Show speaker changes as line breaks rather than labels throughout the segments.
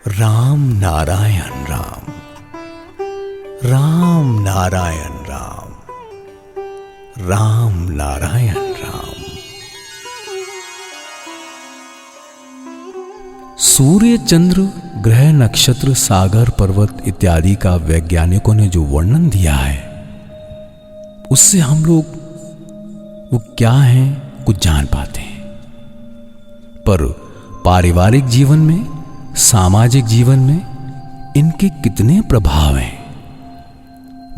राम नारायण राम, राम नारायण राम, राम नारायण राम। सूर्य, चंद्र, ग्रह, नक्षत्र, सागर, पर्वत इत्यादि का वैज्ञानिकों ने जो वर्णन दिया है, उससे हम लोग वो क्या है कुछ जान पाते हैं। पर पारिवारिक जीवन में, सामाजिक जीवन में इनके कितने प्रभाव हैं,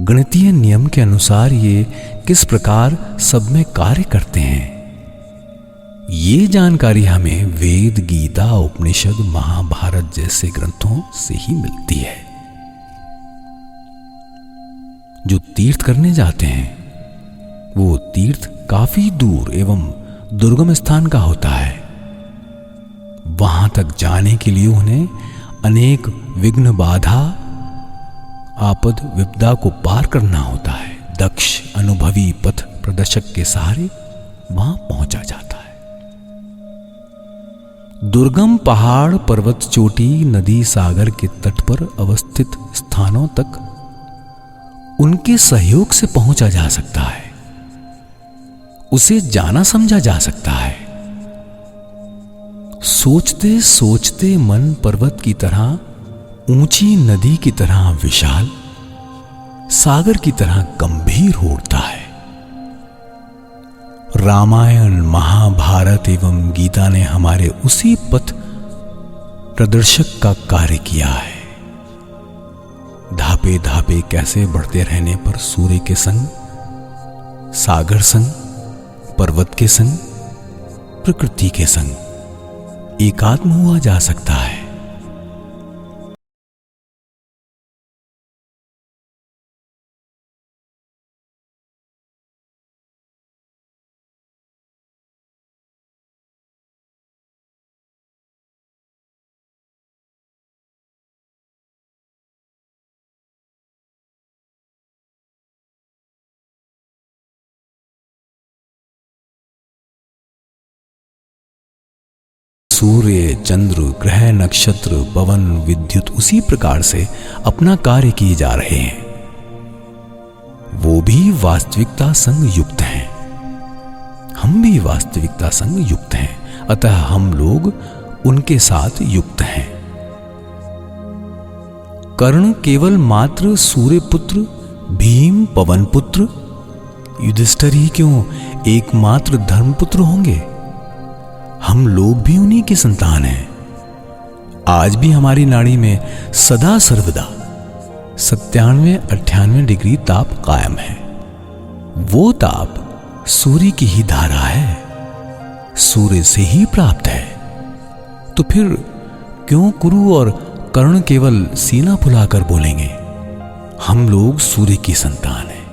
गणितीय नियम के अनुसार ये किस प्रकार सब में कार्य करते हैं, ये जानकारी हमें वेद, गीता, उपनिषद, महाभारत जैसे ग्रंथों से ही मिलती है। जो तीर्थ करने जाते हैं वो तीर्थ काफी दूर एवं दुर्गम स्थान का होता है। वहां तक जाने के लिए उन्हें अनेक विघ्न, बाधा, आपद विपदा को पार करना होता है। दक्ष, अनुभवी पथ प्रदर्शक के सहारे वहां पहुंचा जाता है। दुर्गम पहाड़, पर्वत चोटी, नदी, सागर के तट पर अवस्थित स्थानों तक उनके सहयोग से पहुंचा जा सकता है। उसे जाना समझा जा सकता है। सोचते सोचते मन पर्वत की तरह, ऊंची नदी की तरह विशाल, सागर की तरह गंभीर हो उठता है। रामायण, महाभारत एवं गीता ने हमारे उसी पथ प्रदर्शक का कार्य किया है। धापे धापे कैसे बढ़ते रहने पर सूर्य के संग, सागर संग, पर्वत के संग, प्रकृति के संग एकात्म हुआ जा सकता है। सूर्य, चंद्र, ग्रह, नक्षत्र, पवन, विद्युत उसी प्रकार से अपना कार्य किए जा रहे हैं। वो भी वास्तविकता संग युक्त हैं, हम भी वास्तविकता संग युक्त हैं, अतः हम लोग उनके साथ युक्त हैं। कर्ण केवल मात्र सूर्य पुत्र, भीम पवन पुत्र, युधिष्ठिर ही क्यों एकमात्र धर्मपुत्र होंगे? हम लोग भी उन्हीं की संतान हैं। आज भी हमारी नाड़ी में सदा सर्वदा 97-98 डिग्री ताप कायम है। वो ताप सूर्य की ही धारा है, सूर्य से ही प्राप्त है। तो फिर क्यों कुरु और कर्ण केवल सीना फुलाकर बोलेंगे हम लोग सूर्य की संतान हैं?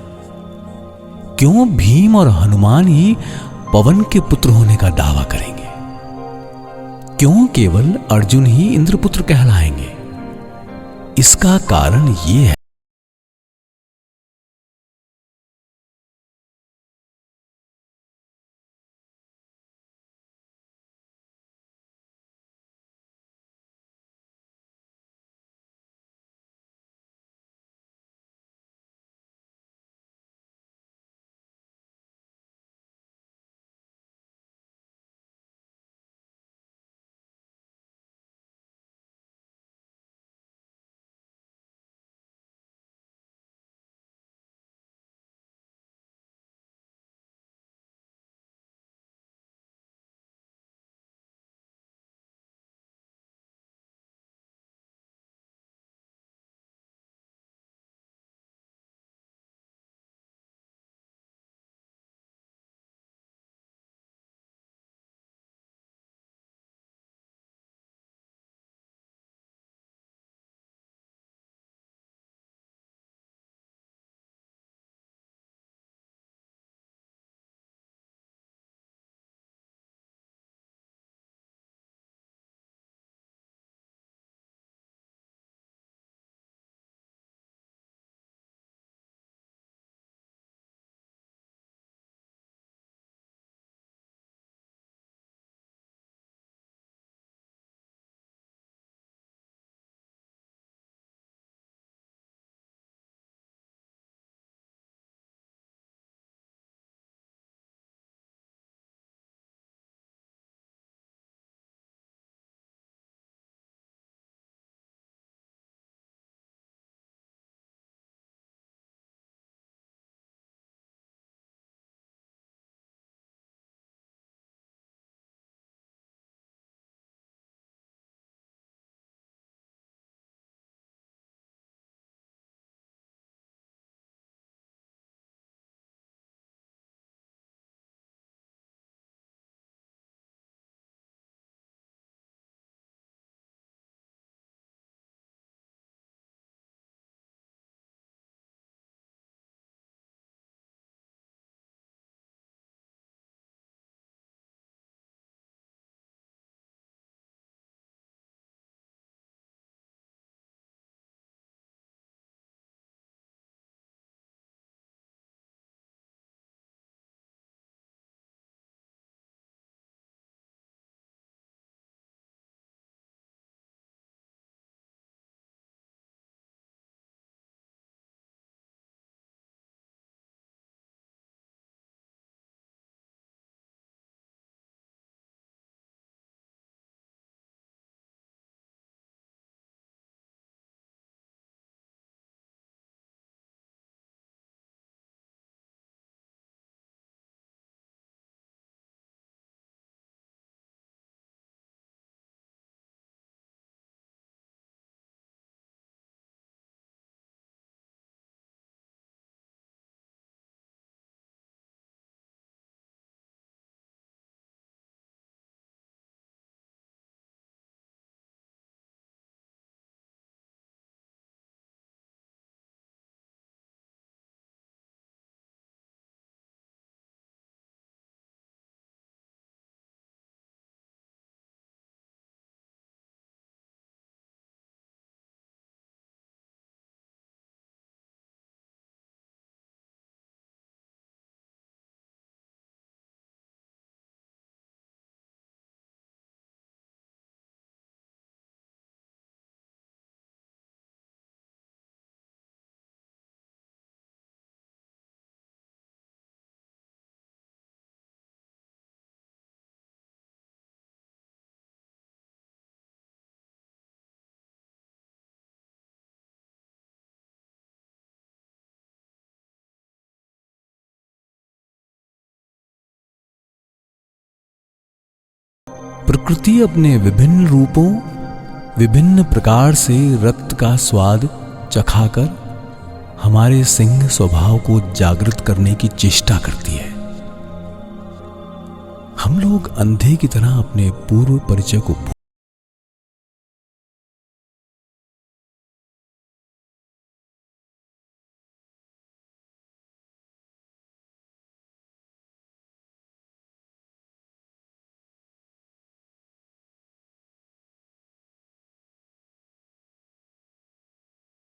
क्यों भीम और हनुमान ही पवन के पुत्र होने का दावा करेंगे? क्यों केवल अर्जुन ही इंद्रपुत्र कहलाएंगे? इसका कारण ये है प्रकृति अपने विभिन्न रूपों, विभिन्न प्रकार से रक्त का स्वाद चखाकर हमारे सिंह स्वभाव को जागृत करने की चेष्टा करती है। हम लोग अंधे की तरह अपने पूर्व परिचय को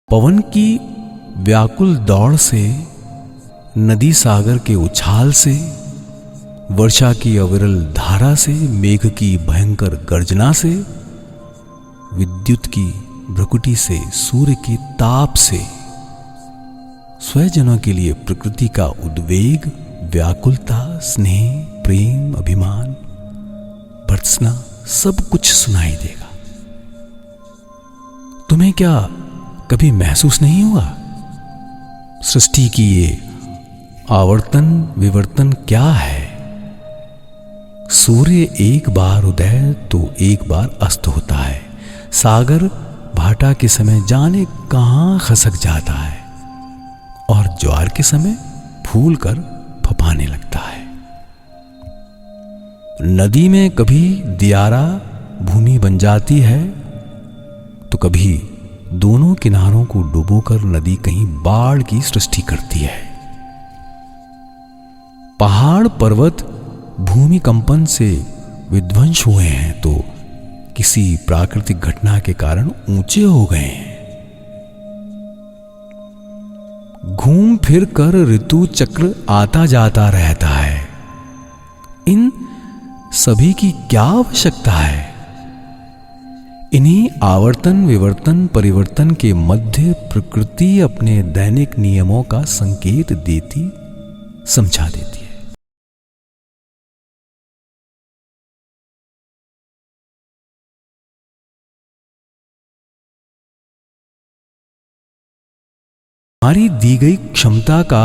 पवन की व्याकुल दौड़ से, नदी सागर के उछाल से, वर्षा की अविरल धारा से, मेघ की भयंकर गर्जना से, विद्युत की भ्रकुटी से, सूर्य के ताप से, स्वजनों के लिए प्रकृति का उद्वेग, व्याकुलता, स्नेह, प्रेम, अभिमान, भर्त्सना सब कुछ सुनाई देगा। तुम्हें क्या कभी महसूस नहीं हुआ सृष्टि की ये आवर्तन विवर्तन क्या है? सूर्य एक बार उदय तो एक बार अस्त होता है। सागर भाटा के समय जाने कहां खसक जाता है और ज्वार के समय फूल कर फफाने लगता है। नदी में कभी दियारा भूमि बन जाती है तो कभी दोनों किनारों को डुबोकर नदी कहीं बाढ़ की सृष्टि करती है। पहाड़ पर्वत भूमिकंपन से विध्वंस हुए हैं तो किसी प्राकृतिक घटना के कारण ऊंचे हो गए हैं। घूम फिर कर ऋतु चक्र आता जाता रहता है। इन सभी की क्या आवश्यकता है? इन्हीं आवर्तन विवर्तन परिवर्तन के मध्य प्रकृति अपने दैनिक नियमों का संकेत देती समझा देती है। हमारी दी गई क्षमता का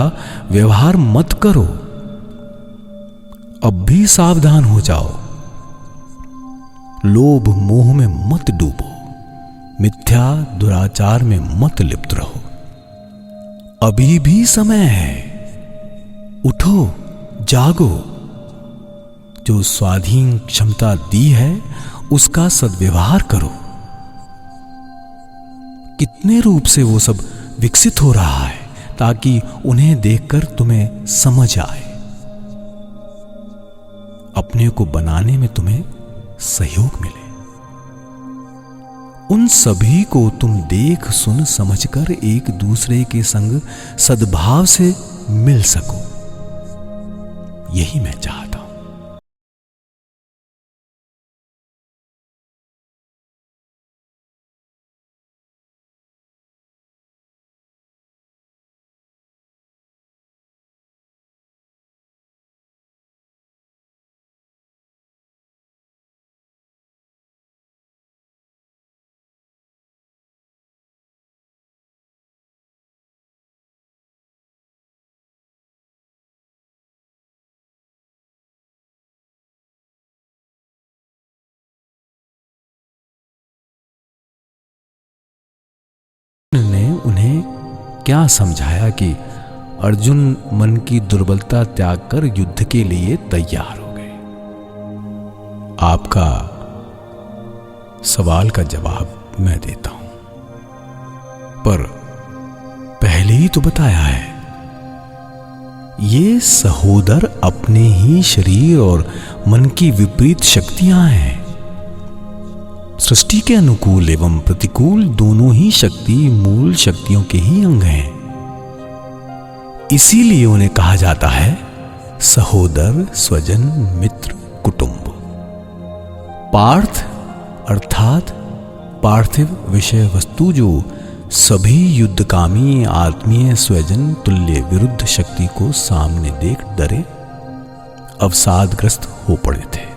व्यवहार मत करो। अब भी सावधान हो जाओ। लोभ मोह में मत डूबो, मिथ्या दुराचार में मत लिप्त रहो। अभी भी समय है, उठो, जागो। जो स्वाधीन क्षमता दी है उसका सद्व्यवहार करो। कितने रूप से वो सब विकसित हो रहा है ताकि उन्हें देखकर तुम्हें समझ आए, अपने को बनाने में तुम्हें सहयोग मिले। उन सभी को तुम देख सुन समझकर एक दूसरे के संग सद्भाव से मिल सको, यही मैं चाहता हूं। ने उन्हें क्या समझाया कि अर्जुन मन की दुर्बलता त्याग कर युद्ध के लिए तैयार हो गए। आपका सवाल का जवाब मैं देता हूं, पर पहले ही तो बताया है, ये सहोदर अपने ही शरीर और मन की विपरीत शक्तियां हैं। सृष्टि के अनुकूल एवं प्रतिकूल दोनों ही शक्ति मूल शक्तियों के ही अंग हैं। इसीलिए उन्हें कहा जाता है सहोदर, स्वजन, मित्र, कुटुंब। पार्थ अर्थात पार्थिव विषय वस्तु जो सभी युद्धकामी आत्मीय स्वजन तुल्य विरुद्ध शक्ति को सामने देख डरे अवसादग्रस्त हो पड़े थे।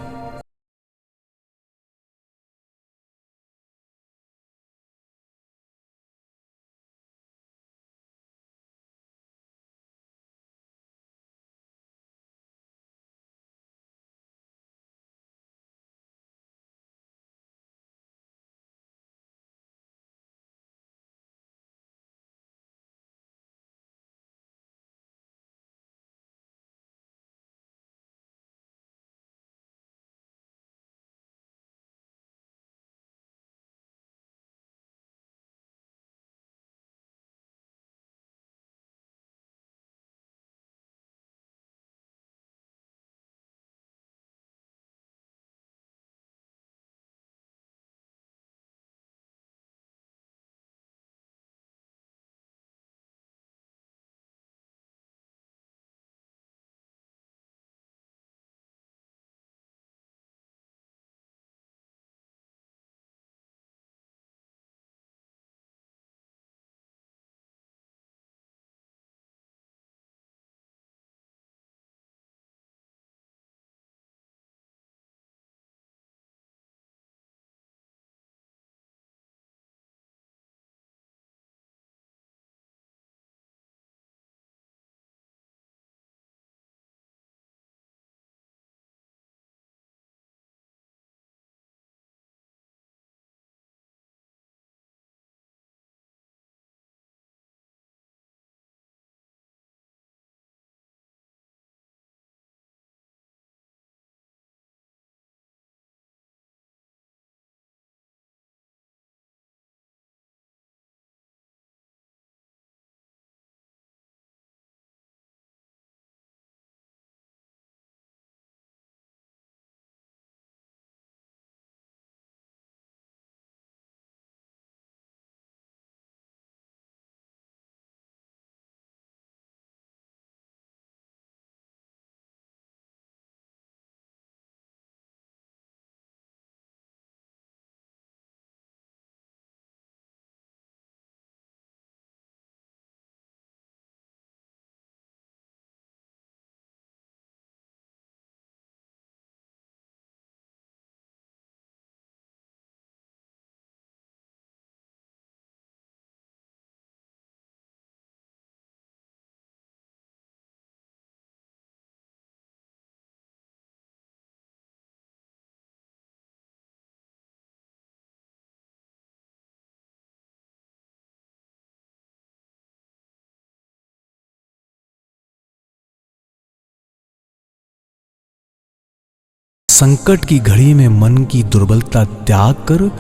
संकट की घड़ी में मन की दुर्बलता त्याग कर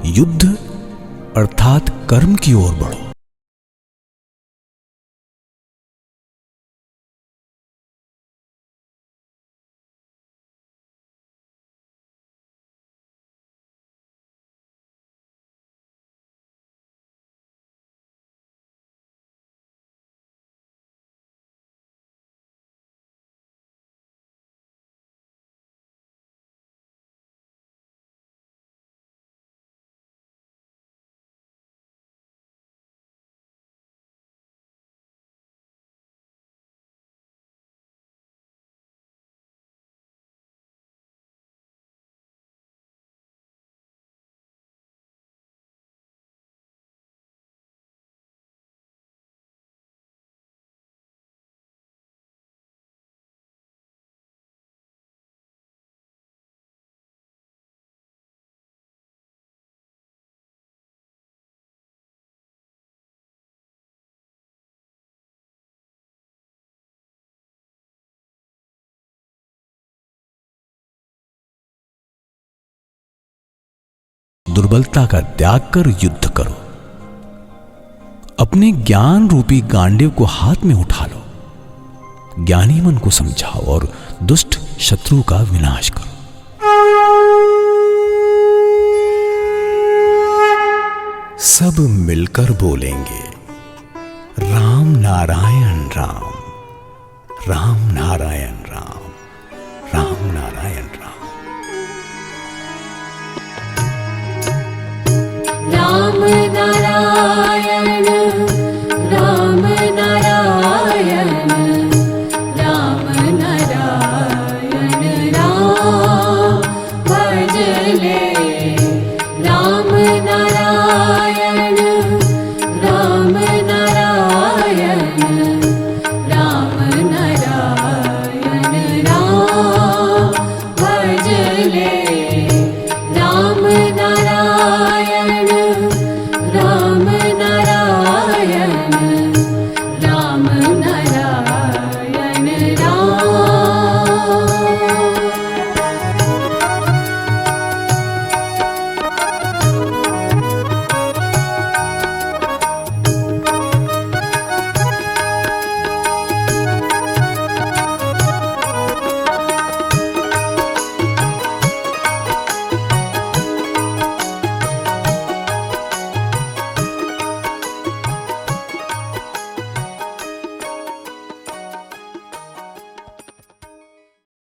युद्ध अर्थात कर्म की ओर बढ़ो। दुर्बलता का त्याग कर युद्ध करो। अपने ज्ञान रूपी गांडीव को हाथ में उठा लो। ज्ञानी मन को समझाओ और दुष्ट शत्रु का विनाश करो। सब मिलकर बोलेंगे राम नारायण राम, राम नारायण